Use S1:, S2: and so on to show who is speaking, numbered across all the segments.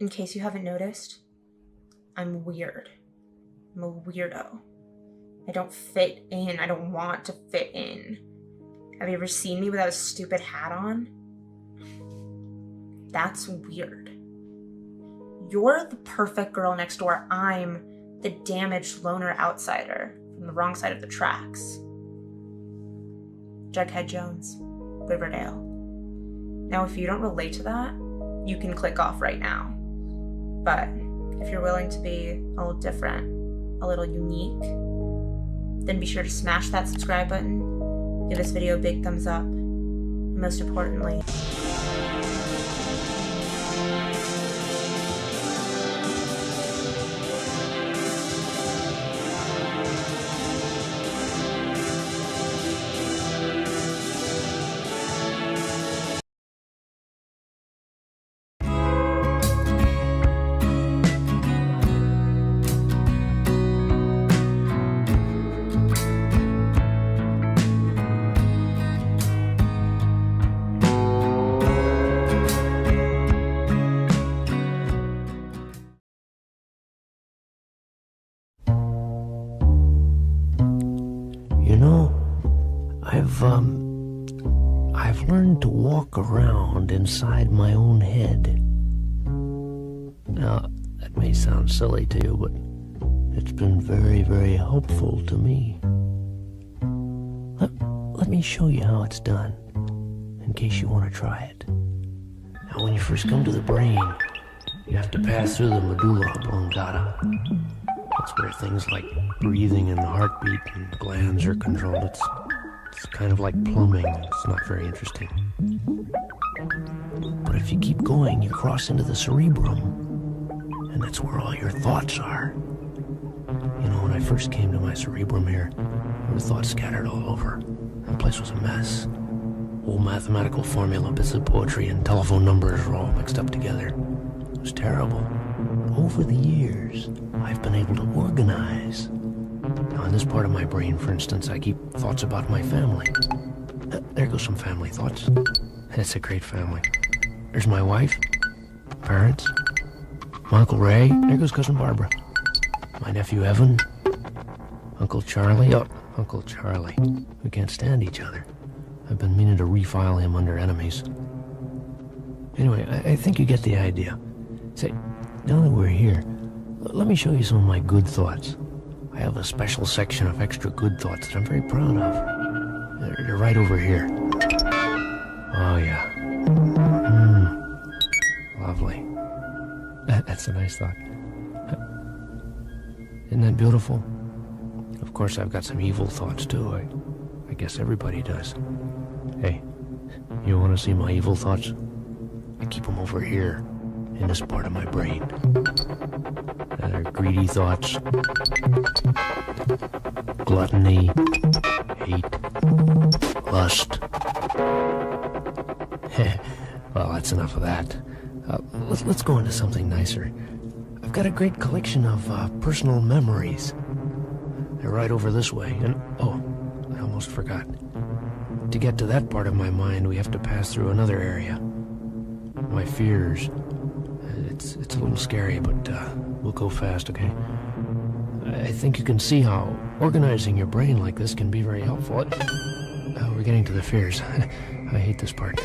S1: in case you haven't noticed, I'm weird. I'm a weirdo. I don't fit in. I don't want to fit in. Have you ever seen me without a stupid hat on? That's weird. You're the perfect girl next door. I'm the damaged loner outsider from the wrong side of the tracks. Jughead Jones, Riverdale. Now, if you don't relate to that, you can click off right now. But if you're willing to be a little different, a little unique, then be sure to smash that subscribe button, give this video a big thumbs up, and most importantly,
S2: I've learned to walk around inside my own head. Now, that may sound silly to you, but it's been very, very helpful to me. Let me show you how it's done, in case you want to try it. Now, when you first come to the brain, you have to pass through the medulla oblongata. That's where things like breathing and heartbeat and glands are controlled. It's kind of like plumbing. It's not very interesting. But if you keep going, you cross into the cerebrum, and that's where all your thoughts are. You know, when I first came to my cerebrum here, there were thoughts scattered all over. The place was a mess. Old mathematical formula, bits of poetry, and telephone numbers were all mixed up together. It was terrible. Over the years, I've been able to organize. Now, in this part of my brain, for instance, I keep thoughts about my family. There goes some family thoughts. It's a great family. There's my wife, parents, my Uncle Ray. There goes Cousin Barbara. My nephew Evan, Uncle Charlie. Oh, Uncle Charlie. We can't stand each other. I've been meaning to refile him under enemies. Anyway, I think you get the idea. Say, now that we're here, let me show you some of my good thoughts. I have a special section of extra good thoughts that I'm very proud of. They're right over here. Oh, yeah. Lovely. That's a nice thought. Isn't that beautiful? Of course, I've got some evil thoughts, too. I guess everybody does. Hey, you want to see my evil thoughts? I keep them over here, in this part of my brain. They're greedy thoughts, gluttony, hate, lust. Well, that's enough of that. Let's go into something nicer. I've got a great collection of personal memories. They're right over this way, and oh, I almost forgot. To get to that part of my mind, we have to pass through another area. My fears. It's a little scary, but we'll go fast, okay? I think you can see how organizing your brain like this can be very helpful. We're getting to the fears. I hate this part.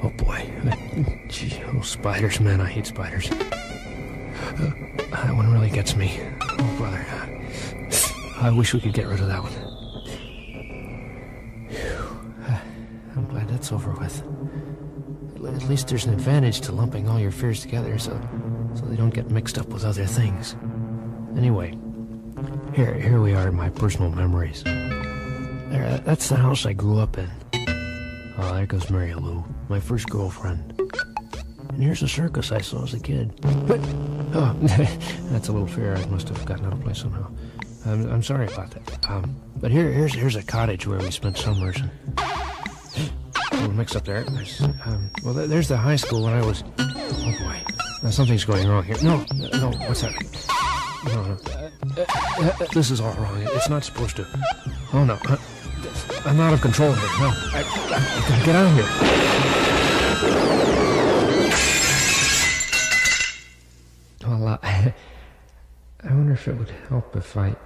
S2: Oh boy. Gee, oh, spiders, man, I hate spiders. That one really gets me. Oh, brother. I wish we could get rid of that one. I'm glad that's over with. At least there's an advantage to lumping all your fears together so they don't get mixed up with other things. Anyway, here we are in my personal memories. There, that's the house I grew up in. Oh, there goes Mary Lou, my first girlfriend. And here's a circus I saw as a kid. Oh, that's a little fear. I must have gotten out of place somehow. I'm sorry about that. But here's a cottage where we spent summers. And a little mix up there. There's the high school when I was... Oh boy, now something's going wrong here. No, what's happening? No. This is all wrong. It's not supposed to. Oh no, I'm out of control here. No, I gotta get out of here.
S3: I wonder if it would help if I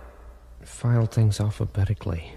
S3: filed things alphabetically.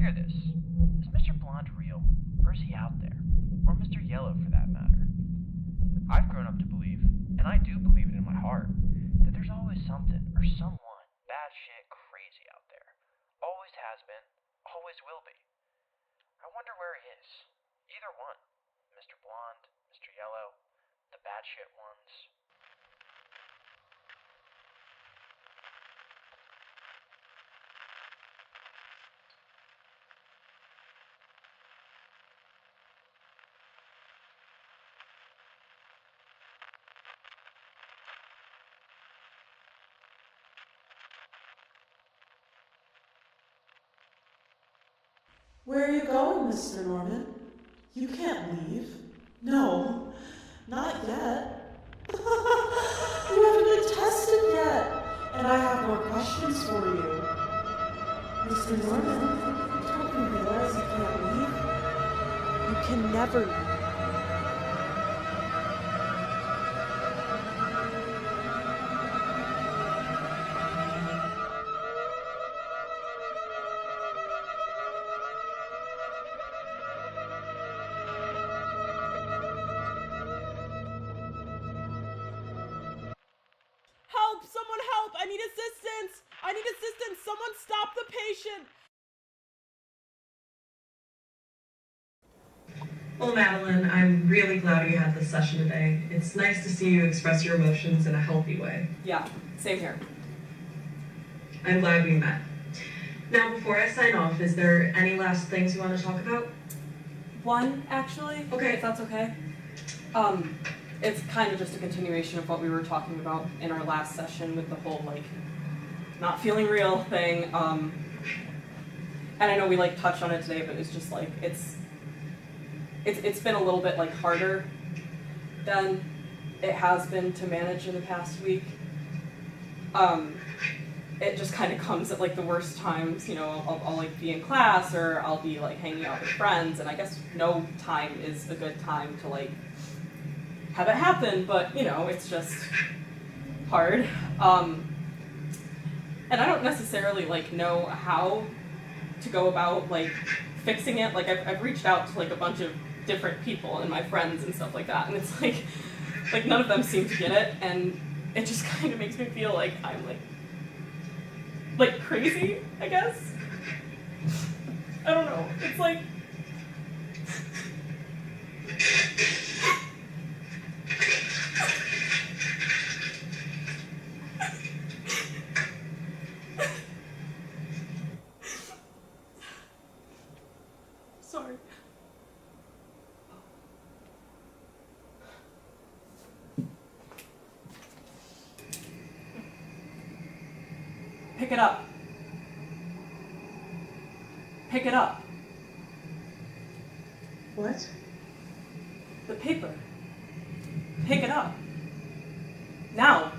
S4: Hear this. Is Mr. Blonde real? Or is he out there? Or Mr. Yellow, for that matter? I've grown up to believe, and I do believe it in my heart, that there's always something or someone batshit crazy out there. Always has been, always will be. I wonder where he is. Either one. Mr. Blonde, Mr. Yellow, the batshit ones.
S5: Where are you going, Mr. Norman? You can't leave. No, not yet. You haven't been tested yet, and I have more questions for you. Mr. Norman, don't you realize you can't leave? You can never leave.
S6: Help! Someone help! I need assistance! I need assistance! Someone stop the patient!
S7: Well, Madeline, I'm really glad you had this session today. It's nice to see you express your emotions in a healthy way.
S6: Yeah, same here.
S7: I'm glad we met. Now, before I sign off, is there any last things you want to talk about?
S6: One, actually.
S7: Okay.
S6: If that's okay. It's kind of just a continuation of what we were talking about in our last session with the whole, like, not feeling real thing. And I know we, like, touched on it today, but it's just, like, it's been a little bit, like, harder than it has been to manage in the past week. It just kind of comes at, like, the worst times. You know, I'll like, be in class, or I'll be, like, hanging out with friends, and I guess no time is a good time to, like, have it happen, but, you know, it's just hard. And I don't necessarily, like, know how to go about, like, fixing it. Like, I've reached out to, like, a bunch of different people and my friends and stuff like that, and it's like none of them seem to get it, and it just kind of makes me feel like I'm, like crazy, I guess. I don't know. It's like... Sorry. Pick it up. Pick it up.
S7: What?
S6: The paper. Pick it up. Now.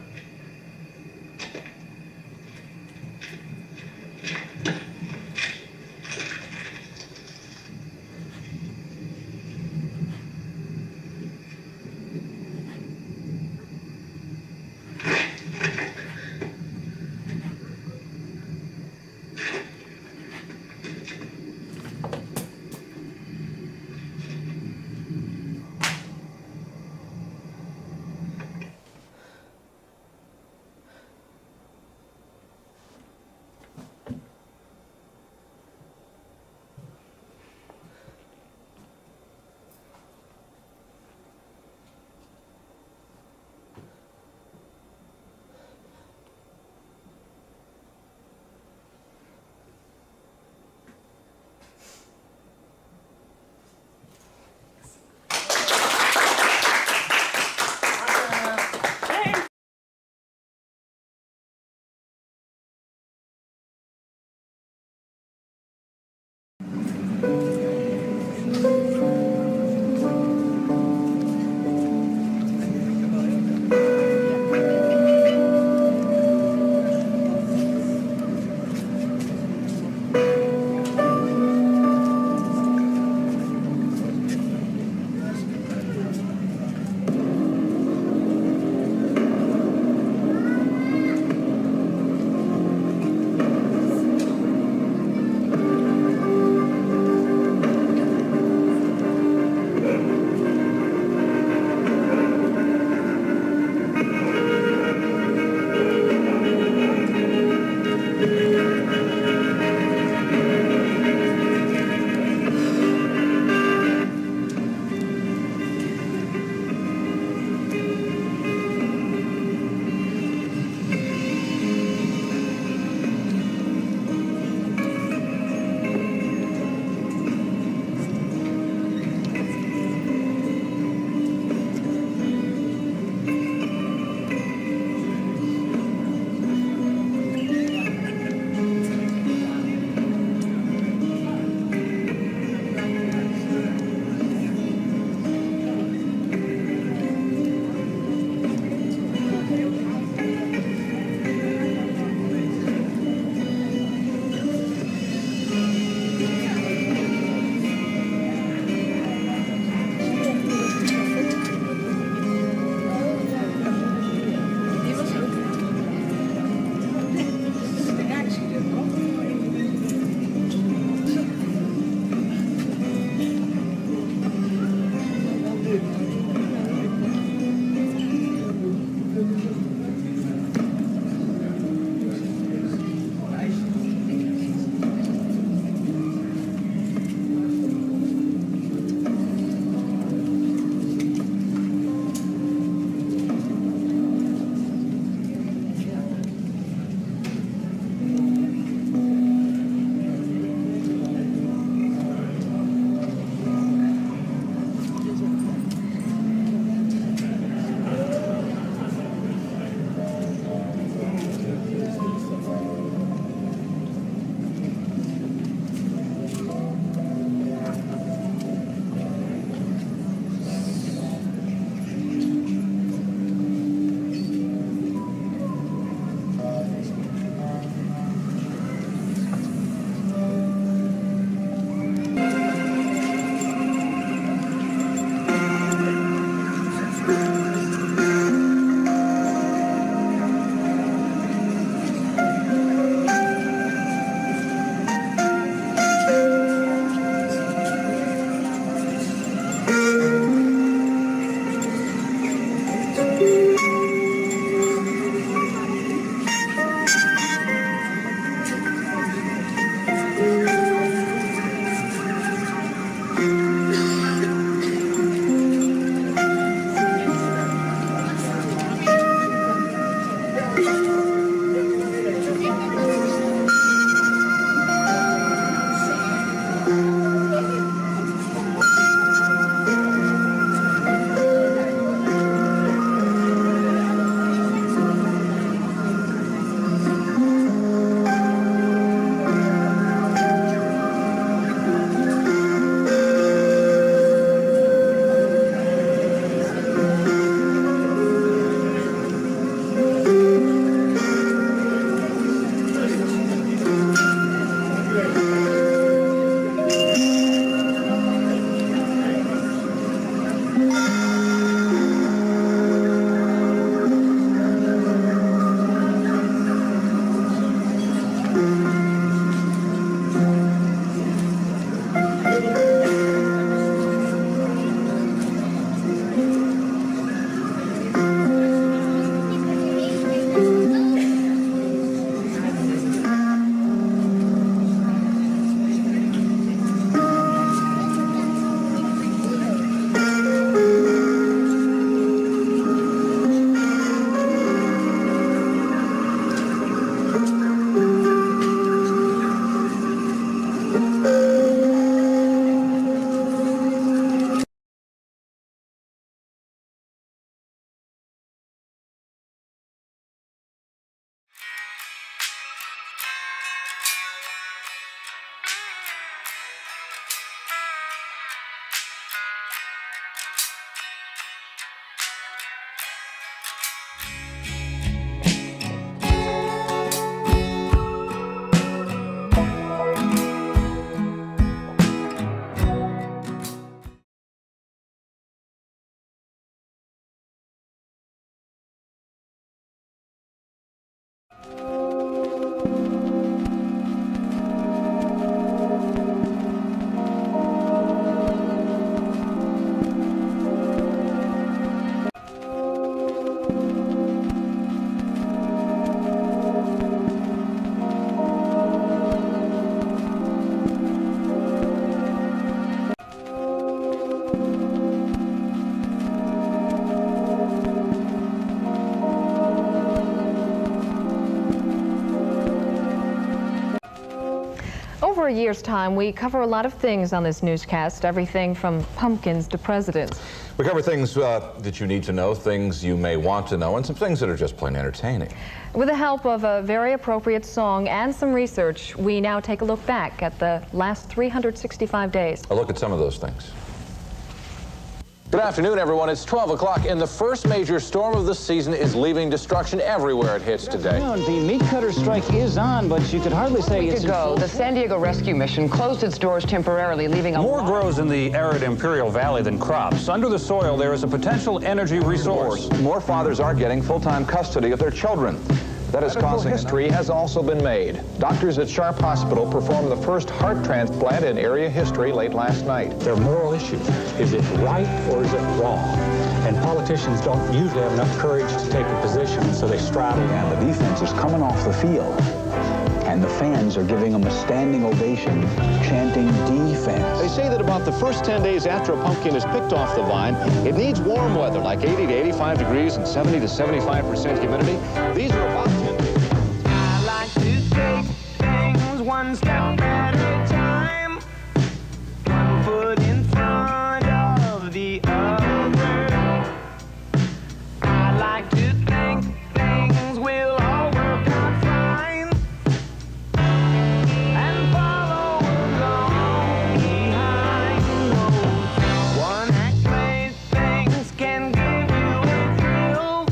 S8: year's time, we cover a lot of things on this newscast, everything from pumpkins to presidents.
S9: We cover things that you need to know, things you may want to know, and some things that are just plain entertaining.
S8: With the help of a very appropriate song and some research, we now take a look back at the last 365 days.
S9: A look at some of those things. Good afternoon, everyone. It's 12 o'clock, and the first major storm of the season is leaving destruction everywhere it hits today.
S10: The meat cutter strike is on, but you could hardly say it's in full.
S11: The San Diego Rescue Mission closed its doors temporarily, leaving a
S12: More grows in the arid Imperial Valley than crops. Under the soil, there is a potential energy resource.
S9: More fathers are getting full-time custody of their children. That is causing history has also been made. Doctors at Sharp Hospital performed the first heart transplant in area history late last night.
S13: They're moral issues. Is it right or is it wrong? And politicians don't usually have enough courage to take a position, so they straddle.
S14: And the defense is coming off the field, and the fans are giving them a standing ovation, chanting defense.
S15: They say that about the first 10 days after a pumpkin is picked off the vine, it needs warm weather, like 80 to 85 degrees and 70 to 75% humidity. These are about 10 days.
S16: I like to take things one step at a time, one foot in front of the other. I like to think things will all work out fine, and follow along behind those one-act things can give you a thrill.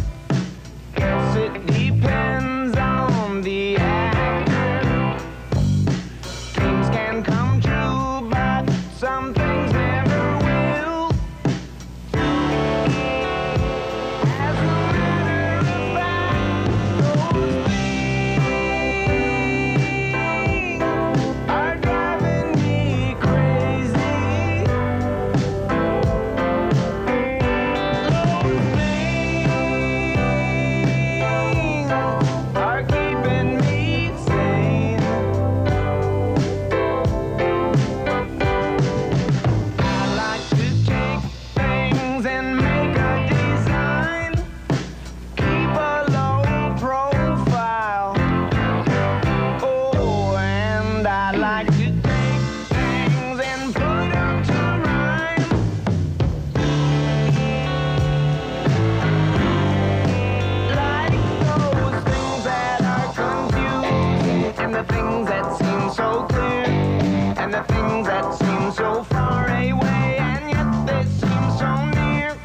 S16: Guess it depends on the actor. Dreams can come true, but some things never will. As a matter of fact, those things are driving me crazy. Those things are keeping me sane. I like to take things and make a design, keep a low profile. Oh, and I like to take things and put them to rhyme, like those things that are confusing, and the things that seem so clear, and the things that seem so far away, and yet they seem so near.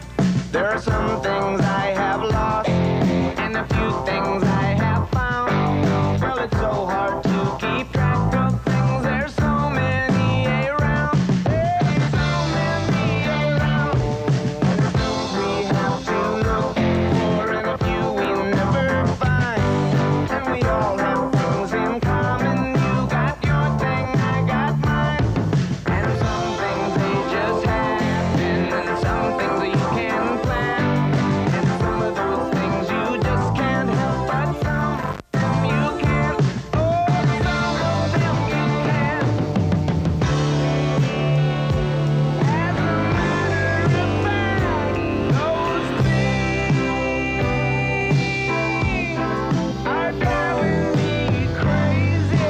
S16: There are some things I have lost, and a few things I have found. Well, it's so hard to keep track of things. There's so many around. There's so many around. There's things we have to look for, and a few we never find. And we all have things in common. You got your thing, I got mine. And some things they just happen, and some things you can plan. And some of those things you just can't help, but some of them you can. Oh, some of them you can. As a matter of fact, those things are driving me crazy.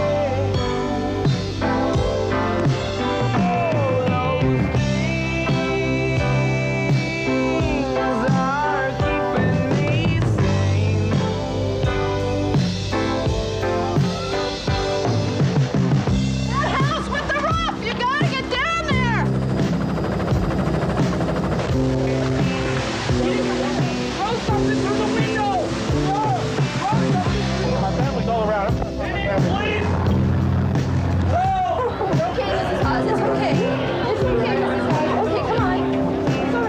S15: My family's all around. I'm trying to find my family.
S17: Okay, Mrs. Hawes, it's okay. It's okay, Mrs. Hawes. Okay, come on. It's all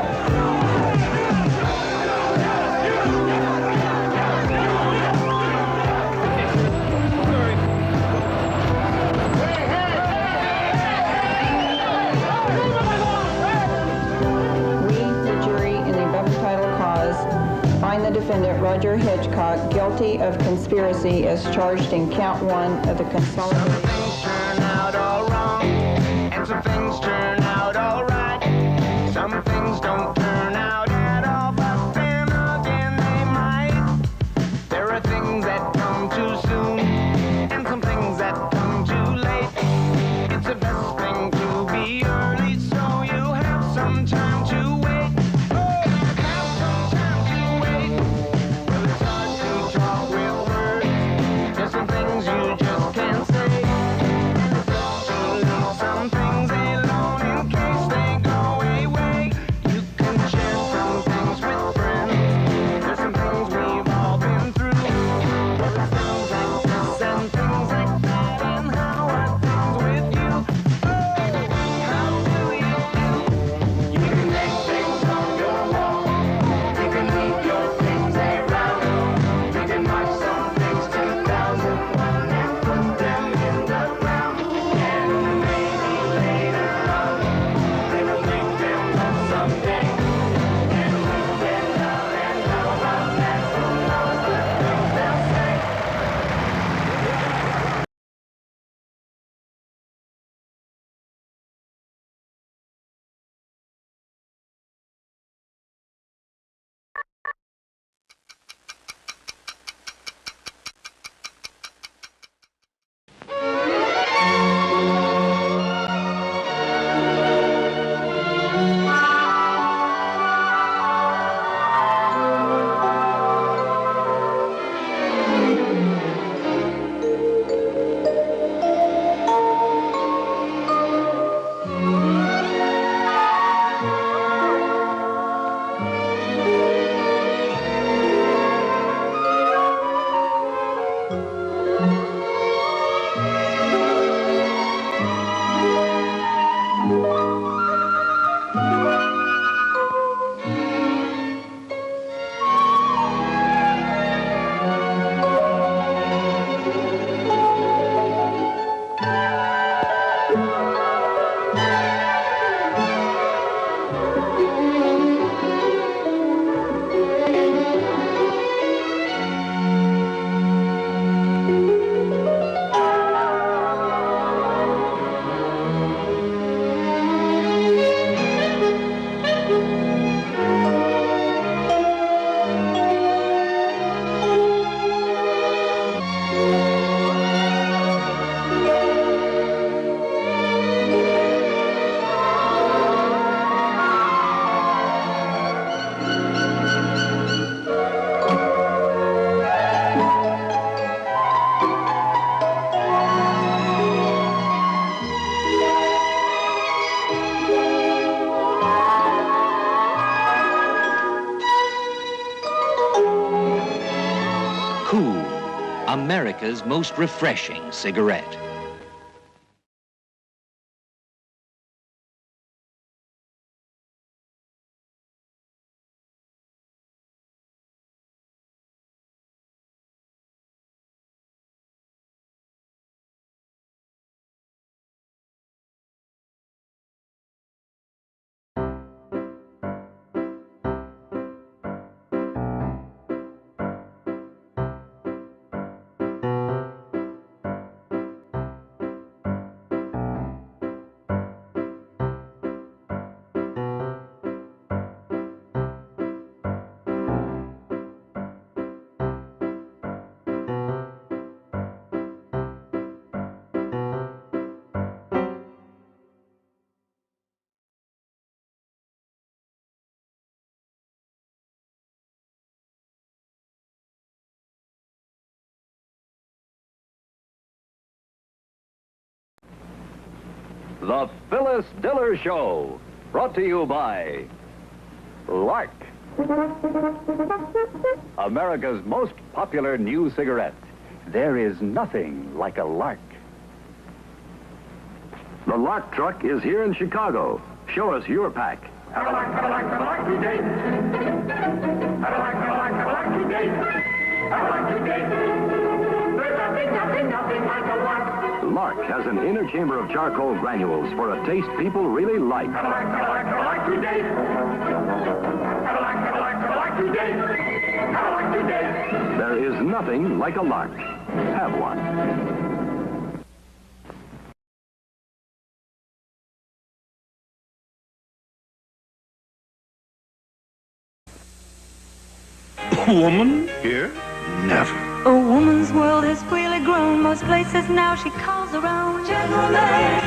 S11: We, the jury, in the above entitled cause, find the defendant Roger Hitchcock guilty of conspiracy as charged in count 1 of the consolidated.
S16: Some things turn out all wrong, and some things turn out all right. Some things don't turn out at all, but then again they might. There are things that come too soon, and some things that come too late. It's
S18: America's most refreshing cigarette.
S19: The Phyllis Diller Show, brought to you by Lark, America's most popular new cigarette. There is nothing like a Lark. The Lark truck is here in Chicago. Show us your pack. Lark has an inner chamber of charcoal granules for a taste people really like. There is nothing like a Lark. Have one.
S20: A woman here? Never.
S21: A woman's world has really grown. Most places now she calls her own. Gentlemen,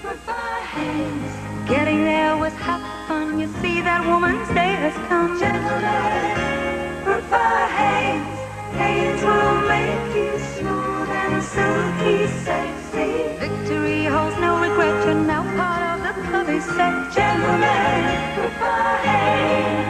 S21: prefer hands. Getting there was half the fun. You see that woman's day has come. Gentlemen, prefer hands. Hands will make you smooth and silky sexy. Victory holds no regret. You're now part of the clubby set. Gentlemen, prefer hands.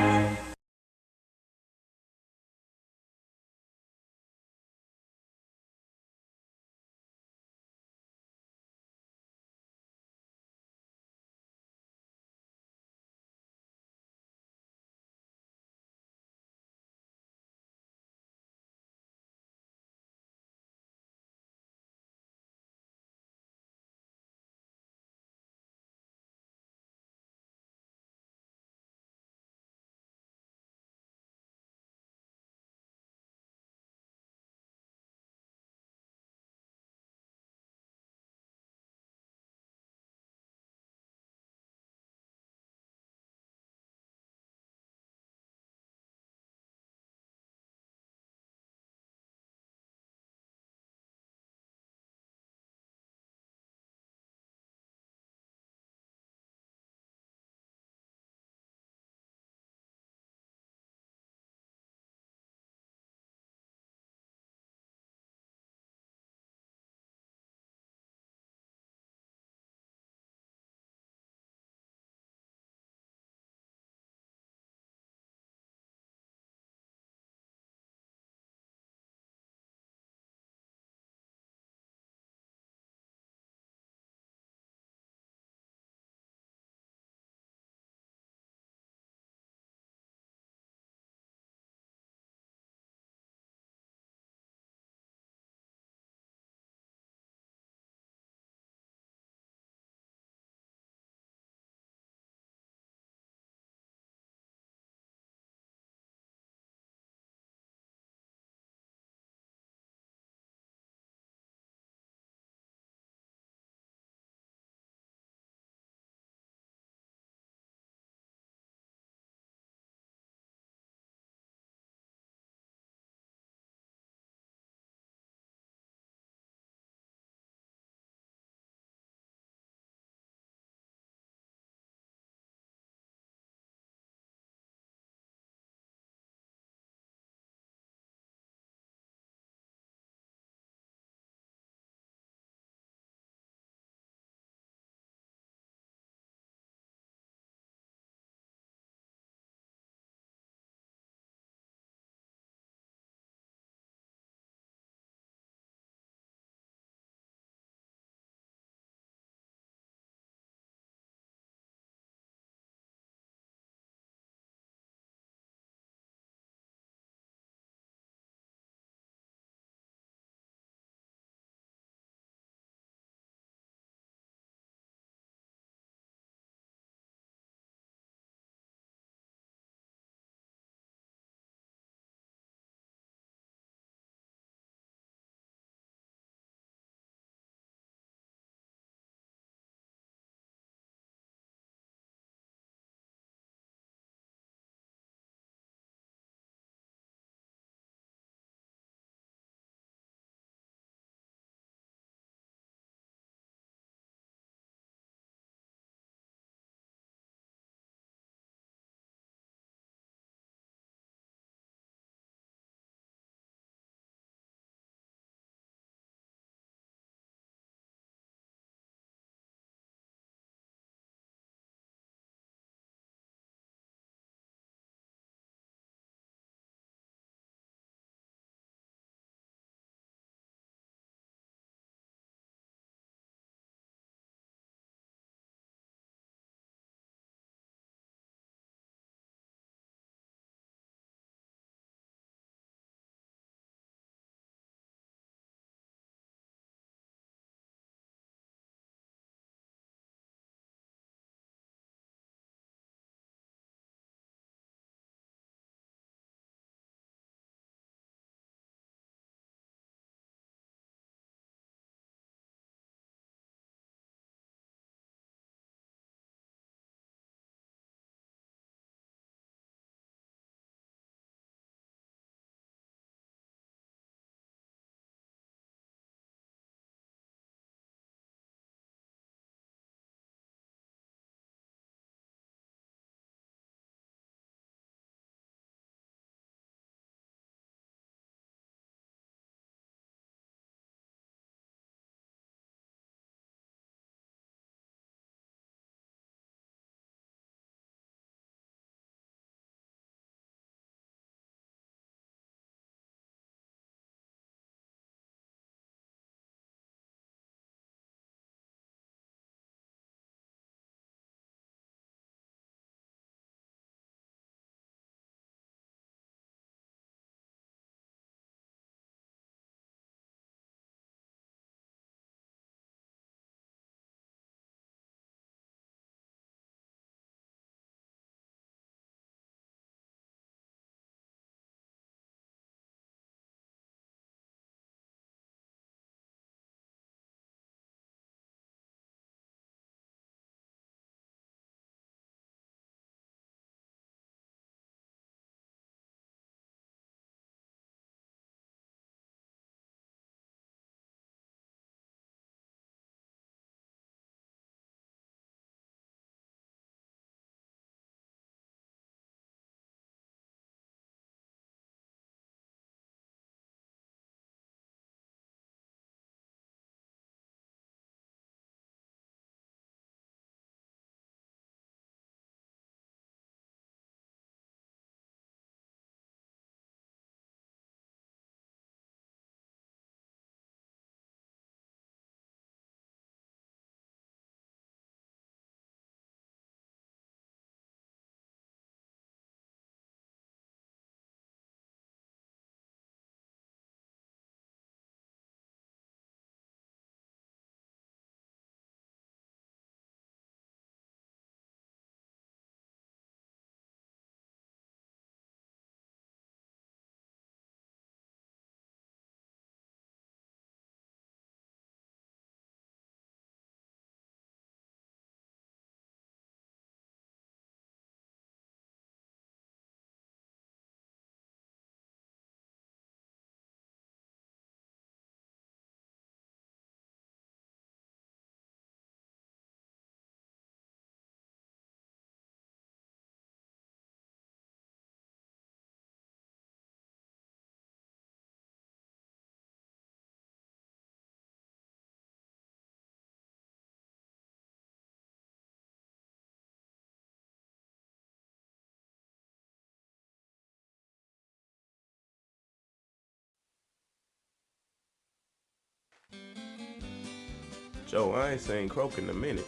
S1: Joe, I ain't seen Croak in a minute.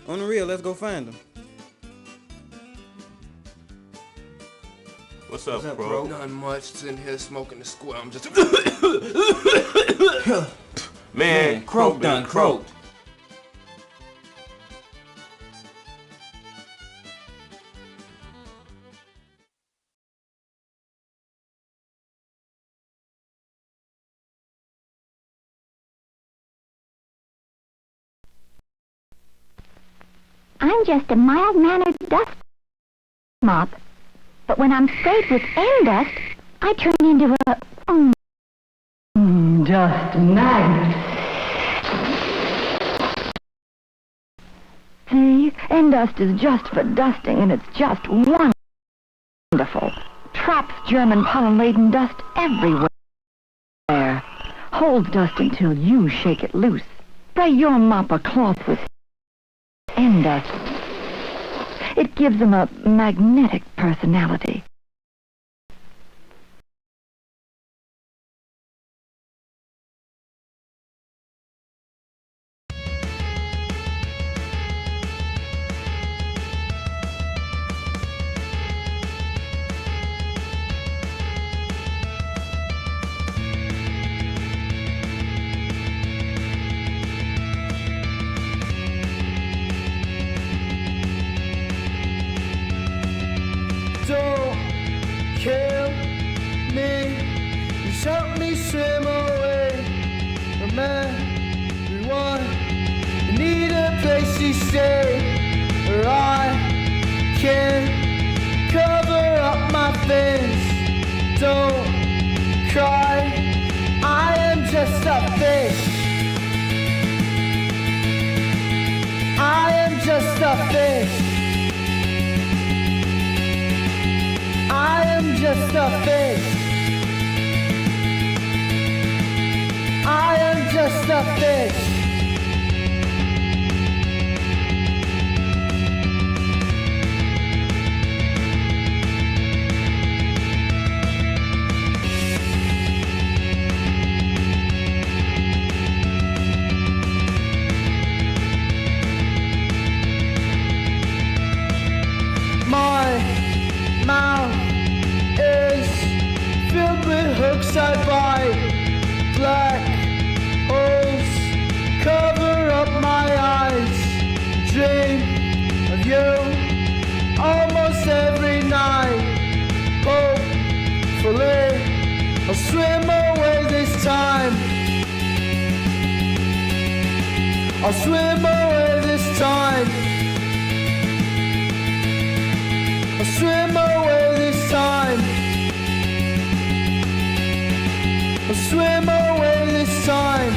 S22: On the real, let's go find him.
S1: What's up, Croak?
S2: Nothing much. Sitting here smoking the square. I'm just.
S1: Man,
S22: Croak done croaked.
S21: I'm just a mild-mannered dust mop. But when I'm sprayed with air dust, I turn into a dust magnet. See, end dust is just for dusting, and it's just wonderful. Traps German pollen-laden dust everywhere. Holds dust until you shake it loose. Spray your mop or cloth with end dust. It gives them a magnetic personality.
S16: Don't kill me, just help me swim away from everyone. I need a place to stay where I can cover up my face. Don't cry, I am just a fish. I am just a fish. I am just a fish. I am just a fish. My mouth is filled with hooks I bite. Black holes cover up my eyes. Dream of you almost every night. Hopefully I'll swim away this time. I'll swim away this time. I'll swim away this time. I'll swim away this time.